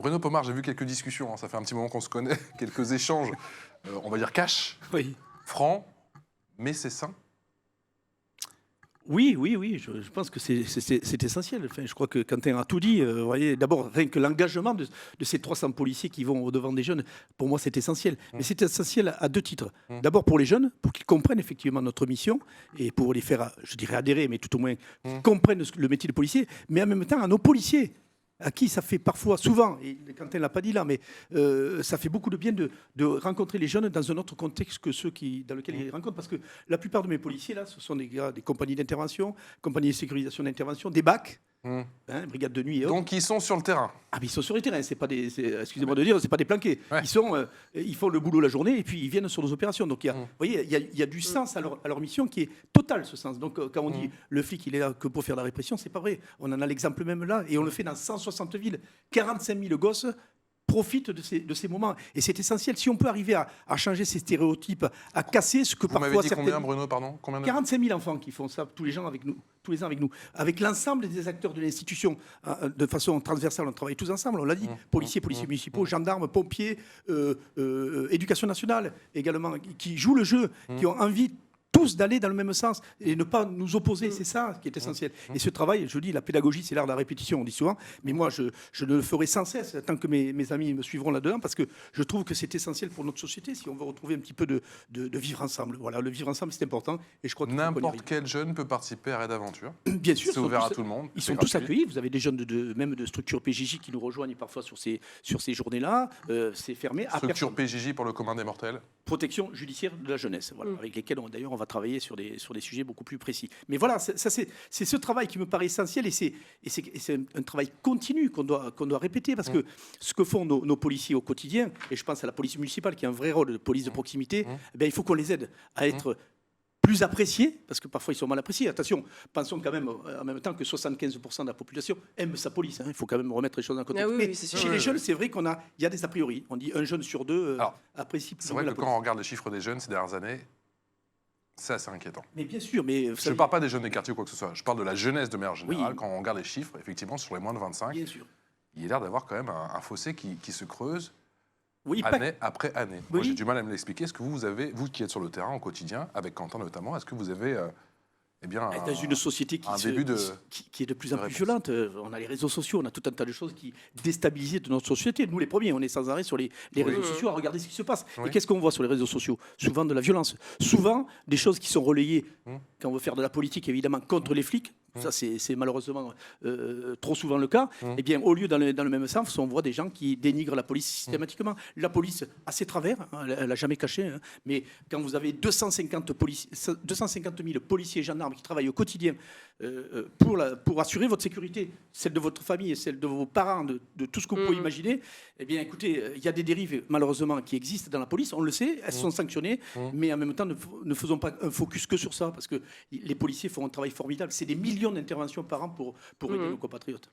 Bruno Pomar, j'ai vu quelques discussions, hein, ça fait un petit moment qu'on se connaît, quelques échanges, on va dire cash, Oui. francs, mais c'est sain. Oui, je pense que c'est essentiel. Enfin, je crois que Quentin a tout dit. Vous voyez, d'abord, rien que l'engagement de ces 300 policiers qui vont au-devant des jeunes, pour moi, c'est essentiel. Mais c'est essentiel à deux titres. D'abord pour les jeunes, pour qu'ils comprennent effectivement notre mission et pour les faire, je dirais, adhérer, mais tout au moins qu'ils comprennent le métier de policier, mais en même temps à nos policiers, à qui ça fait parfois, souvent, et Quentin ne l'a pas dit là, mais ça fait beaucoup de bien de rencontrer les jeunes dans un autre contexte que ceux dans lesquels ils les rencontrent. Parce que la plupart de mes policiers, là, ce sont des gars des compagnies d'intervention, compagnies de sécurisation d'intervention, des BAC, brigades de nuit et autres. Donc ils sont sur le terrain. Ah, mais ils sont sur les terrains, excusez-moi de dire, c'est pas des planqués. Ouais. Ils font le boulot la journée et puis ils viennent sur nos opérations. Donc, vous voyez, il y a du sens à leur mission qui est total, ce sens. Donc, quand on dit le flic, il est là que pour faire la répression, c'est pas vrai. On en a l'exemple même là et on le fait dans 160 villes. 45 000 gosses profitent de ces moments. Et c'est essentiel. Si on peut arriver à changer ces stéréotypes, à casser ce que Vous m'avez parfois dit certaines... combien, Bruno, pardon, combien de... 45 000 enfants qui font ça tous les ans avec nous, avec l'ensemble des acteurs de l'institution, de façon transversale, on travaille tous ensemble, on l'a dit, policiers municipaux, gendarmes, pompiers, éducation nationale également, qui jouent le jeu, qui ont envie tous d'aller dans le même sens et ne pas nous opposer, c'est ça qui est essentiel. Et ce travail, je dis, la pédagogie, c'est l'art de la répétition, on dit souvent, mais moi, je le ferai sans cesse, tant que mes amis me suivront là-dedans, parce que je trouve que c'est essentiel pour notre société, si on veut retrouver un petit peu de vivre ensemble. Voilà, le vivre ensemble, c'est important, et je crois que n'importe quel jeune peut participer à Raid Aventure. Bien sûr, c'est ouvert à tout le monde. Ils sont tous accueillis. Vous avez des jeunes même de structures PJJ qui nous rejoignent parfois sur ces journées-là. C'est fermé. Structure PJJ pour le commun des mortels. Protection judiciaire de la jeunesse, voilà, avec lesquels d'ailleurs on va travailler sur des sujets beaucoup plus précis. Mais voilà, c'est ce travail qui me paraît essentiel et c'est un travail continu qu'on doit répéter parce que ce que font nos policiers au quotidien, et je pense à la police municipale qui a un vrai rôle de police de proximité, eh bien, il faut qu'on les aide à être plus appréciés, parce que parfois ils sont mal appréciés. Attention, pensons quand même en même temps que 75% de la population aime sa police. Il faut quand même remettre les choses en contexte. Ah oui, mais oui, c'est sûr. chez les jeunes, c'est vrai qu'il y a des a priori. On dit un jeune sur deux apprécie plus C'est vrai que la police. quand on regarde les chiffres des jeunes ces dernières années, c'est assez inquiétant. Mais bien sûr, mais... Je ne parle pas des jeunes des quartiers ou quoi que ce soit, je parle de la jeunesse de manière générale. Oui. Quand on regarde les chiffres, effectivement, sur les moins de 25, Bien sûr. il y a l'air d'avoir quand même un fossé qui se creuse Oui, année après année. Moi, Oui. j'ai du mal à me l'expliquer. Est-ce que vous qui êtes sur le terrain au quotidien, avec Quentin notamment, est-ce que vous avez dans une société qui est de plus en plus violente, on a les réseaux sociaux, on a tout un tas de choses qui déstabilisent notre société. Nous, les premiers, on est sans arrêt sur les réseaux sociaux à regarder ce qui se passe. Oui. Et qu'est-ce qu'on voit sur les réseaux sociaux? Souvent de la violence. Souvent des choses qui sont relayées, quand on veut faire de la politique, évidemment, contre les flics. Ça, c'est malheureusement trop souvent le cas. Eh bien, au lieu dans le même sens, on voit des gens qui dénigrent la police systématiquement. La police a ses travers, elle n'a jamais caché. Mais quand vous avez 250 000 policiers et gendarmes qui travaillent au quotidien pour assurer votre sécurité, celle de votre famille et celle de vos parents, de tout ce que vous pouvez imaginer, eh bien, écoutez, il y a des dérives, malheureusement, qui existent dans la police. On le sait, elles sont sanctionnées. Mais en même temps, ne faisons pas un focus que sur ça, parce que les policiers font un travail formidable. C'est des millions d'interventions par an pour aider nos compatriotes.